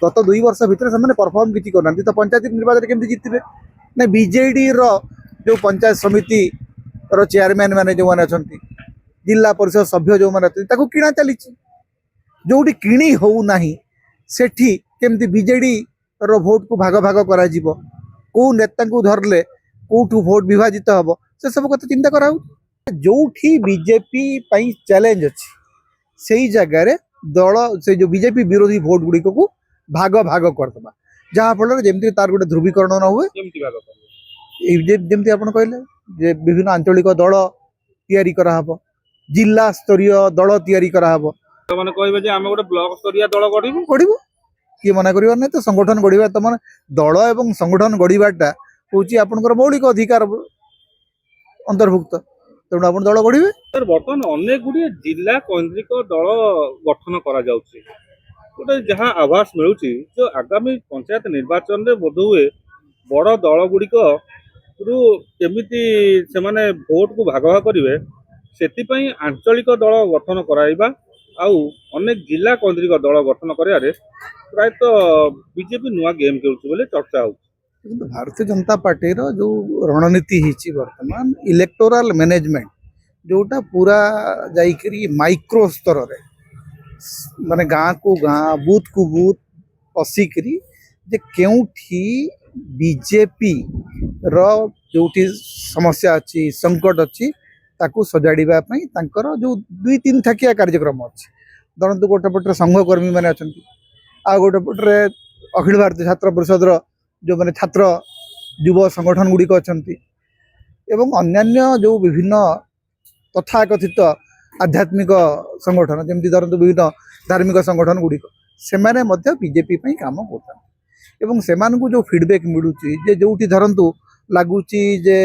गत 2 वर्ष भितर से परफॉर्म किसी करना तो पंचायत निर्वाचन केमती जीतबे ना बीजेडी रो जो पंचायत समिति रो चेयरमैन मैंने जो मैंने अच्छा जिला परिषद सभ्य जो मैंने किणा चली जोटी किणी हो सेठी केमती बीजेडी रो भोट को भाग भाग करा जीवो को नेता को धरले कोठू भोट विभाजित हम से सब कथा चिंता करा जो बीजेपी चैलेंज अच्छी से जगार दल से जो बीजेपी विरोधी भोट गुड़िक को भाग भाग करदे जहाँफल जमी तार गोटे ध्रुवीकरण न हुए जमी आप कहले विभिन्न आंचलिक दल तैयारी कराहब जिला स्तरीय दल तैयारी कराहब माने कहबे जे आमे गोटे ब्लॉक स्तरीय दल गढ़ किए मना कर नहीं तो संगठन गढ़ा तुम दल एवं संगठन गढ़ाटा हूँ आपंकर मौलिक अधिकार अंतर्भुक्त तेणु आप दल गढ़े सर बर्तमान अनेक गुड़िए जिला केन्द्रिक दल गठन करा जाउछि गोटे जहाँ आभास मिलूँ जो आगामी पंचायत निर्वाचन में बोध हुए बड़ दल गुड़िक केमिति से माने भोट को भाग भाग करेंगे से आंचलिक दल गठन कराइबा आउ अनेक जिला केन्द्रिक दल गठन कर प्रायतः बीजेपी नुआ गेम खेलुछि चर्चा हो भारतीय जनता पार्टी रो जो रणनीति हिची वर्तमान इलेक्टोरल मैनेजमेंट जोटा पूरा जाइकरी माइक्रो स्तर रे माने गाँ को गाँ बूथ को बूथ पशिकी जे केउठी बीजेपी रो जोटी समस्या अच्छी संकट अच्छी ताकू सजाड़िबा पई तांकर जो 2-3 थाकिया कार्यक्रम अच्छी धरतु गोटे पटे संघकर्मी मैंने अच्छा आ गोटे पटे अखिल भारतीय छात्र परिषद जो मैंने छात्र युव संगठन गुड़िक अच्छा एवं अन्यान्य जो विभिन्न तथाकथित आध्यात्मिक संगठन जमी धरतु विभिन्न धार्मिक संगठन गुड़िक से बीजेपी काम कर जो फीडबैक मिलूँ जे जो धरतु लगुच जे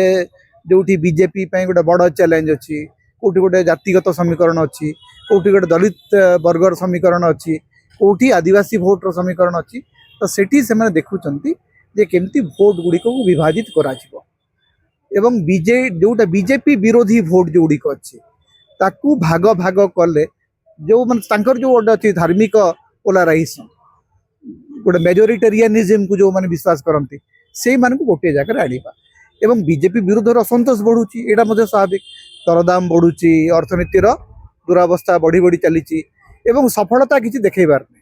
जो बीजेपी गोटे बड़ चैलेंज अच्छी कौटी गोटे जातिगत समीकरण अच्छी कौटी गोटे दलित वर्गर समीकरण अच्छी कौटी आदिवासी भोटर समीकरण अच्छी तो सेठी से देखुंत जे केमती भोट गुड़िक को विभाजित करा एवं जोटा बीजेपी विरोधी भोट जो गुड़िक अच्छी ताकू भाग भाग कले जो माने जो गोटे अच्छी धार्मिक पोलाराइजेशन गोटे मेजोरिटेरियनिज्म को जो मैंने विश्वास करती से गोटे जगह आनिबा एवं बीजेपी विरुद्ध असंतोष बढ़ुची एटा मध्य स्वाभाविक दरदाम बढ़ुची अर्थनीतिर दुरावस्था बढ़ी बढ़ी चली एवं सफलता किसी देखबार नहीं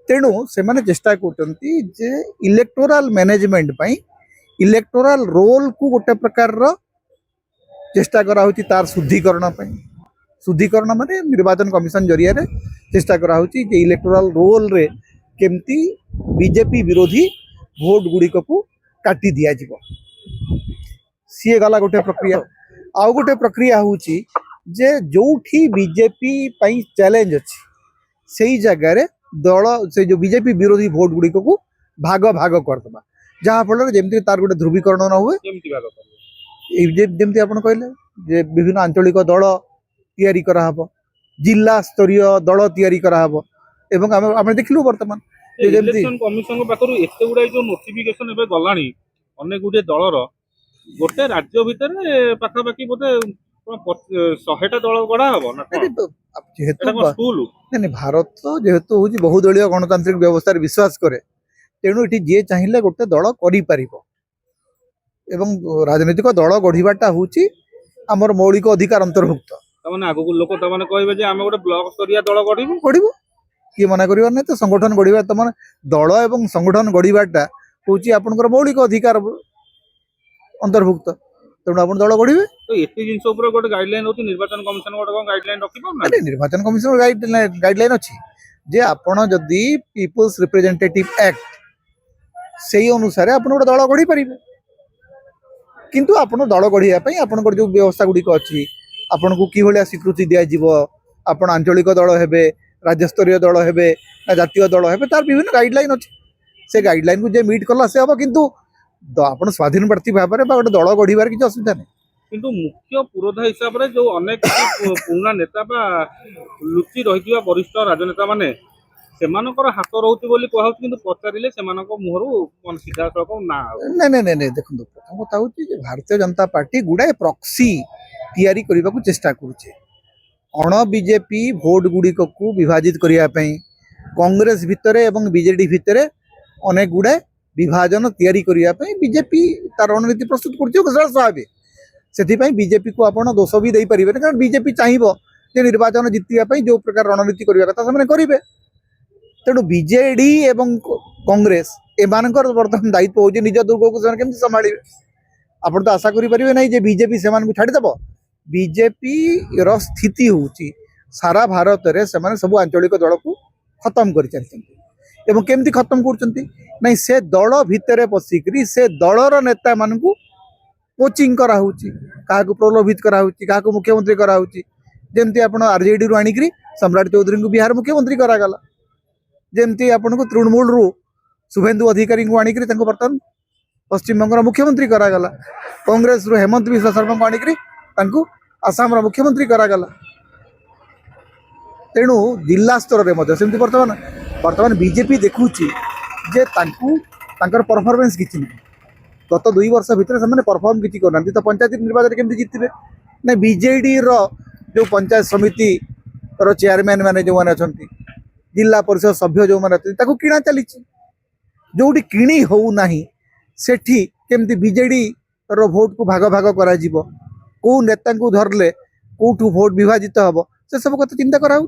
तेणु से चेष्टा कर इलेक्टोरल मैनेजमेंट पई इलेक्टोरल रोल को गोटे प्रकार चेष्टा करा तार शुद्धिकरण माने निर्वाचन कमिशन जरिया रे चेष्टा करा इलेक्टोरल रोल रे केमती बीजेपी विरोधी भोट गुड़िक को काटी दिया जिवो सी गला गोटे प्रक्रिया आउ गोटे प्रक्रिया हूँ जे जो बीजेपी चैलेंज अच्छी से जगार दल से जो बीजेपी विरोधी भोट गुड़िक को भाग भाग करदे जहाँफल जमी तार गोटे ध्रुवीकरण न हुए जमी आप कहले विभिन्न आंचलिक दल तैयारी कराहब जिला स्तरीय दल तैयारी कराहब एवं आम देखलु बर्तमान इलेक्शन कमिशन पाखरु एते गुडा जो नोटिफिकेशन एबे गलानी अनेक गुडे दलर गोटे राज्य भितर पाखापाखि बोधे 100टा दल गढ़ा हम ना भारत जेहेतु हूँ बहुदलीय गणतांत्रिक व्यवस्था विश्वास करे तेणु ये जी चाहिए गोटे दल कर राजनीतिक दल गढ़ाटा हूँ आमर मौलिक अधिकार अंतर्भुक्त लोक कहबे जे आमे गोटे ब्लॉक स्तरीय दल गढ़ किए मना कर नहीं तो संगठन गढ़ा तुम दल एवं संगठन गढ़ाटा हूँ आपंकर मौलिक अधिकार अंतर्भुक्त तेणु आप दल गढ़े तो एते जिंस ऊपर गोटे गाइडलाइन होती निर्वाचन कमिशन गोटे गाइडलाइन रखिबो ना निर्वाचन कमिशन गाइडलाइन अच्छी जे आपण जदि पीपल्स रिप्रेजेंटेटिव एक्ट से अनुसार आप गोटे दल गढ़ी पारे किंतु आपण दल गढ़ापी आपंकर जो व्यवस्था गुड़िक अच्छी आपन को कि भाया स्वीकृति दिज्व आपण आंचलिक दल हेबे राज्यस्तरीय दल हेबे जातीय दल हेबे तार विभिन्न गाइडलाइन अच्छी से गाइडलाइन को जे मीट कला से हम किंतु आपण स्वाधीन प्रार्थी भाव में गोटे दल गढ़ार किसी असुविधा नहीं किंतु मुख्य पुरोधा हिसाब से जो अनेक पुराना नेता लुचि रही वरिष्ठ राजनेता माने सेमानकर हाथ रोचे बोली कहूँ कि पचारे से मुहर सीधा सड़क ना नहीं देखो प्रथम कथा हूँ भारतीय जनता पार्टी गुड़ाए प्रॉक्सी तैयारी करने को चेष्टा करुचे अण बीजेपी भोट गुड़िक को विभाजित करने कांग्रेस भितरे एवं बीजेडी भितरे अनेक गुड़े विभाजन तैयारी करिया पे बीजेपी तार रणनीति प्रस्तुत कर स्वाभाविक से बीजेपी को आपण दोष भी दे पारे कारण बीजेपी चाहिए जे निर्वाचन जितने जो प्रकार रणनीति करने कथा से करेंगे तेणु बीजेडी एवं कांग्रेस एमानकर बर्तमान दायित्व हो निज दुर्ग को केमती संभाले आप तो आशा करें ना जे बीजेपी से छाड़देव बीजेपी रो स्थिति हूँ सारा भारत में से सब आंचलिक दल को खत्म कर एवं केमती खत्म कर से दल भितर पशिकी से दलर नेता मान कोचिंग कराऊँ क्या प्रलोभित कराऊँ क्या मुख्यमंत्री कराऊँ जमती आप आरजेडी रू आणिक सम्राट चौधरी को बिहार मुख्यमंत्री करागला जमती आपन को तृणमूल रू शुभेन्दु अधिकारी को आणिक बर्तमान पश्चिम बंग मुख्यमंत्री करागला कांग्रेस रू हेमंत विश्व शर्मा को आणिक आसाम रा मुख्यमंत्री करागला तेणु जिला स्तर में सेमती बर्तमान बर्तमान बीजेपी देखुची जे परफॉर्मेंस किसी ना गत 2 वर्ष भितर से परफॉर्म किसी करना तो पंचायत निर्वाचन केमती जितबे ना बीजेडी रो जो पंचायत समिति रो चेयरमैन माने जो माने अछंती जिला परिषद सभ्य जो माने ताको किणा चली जोटी किणी हो नाही सेठी केमती बीजेडी रो भोट को भाग भाग करा जीवो को नेता को धरले कोठू भोट विभाजित हबो से सब कथा चिंता कराऊ।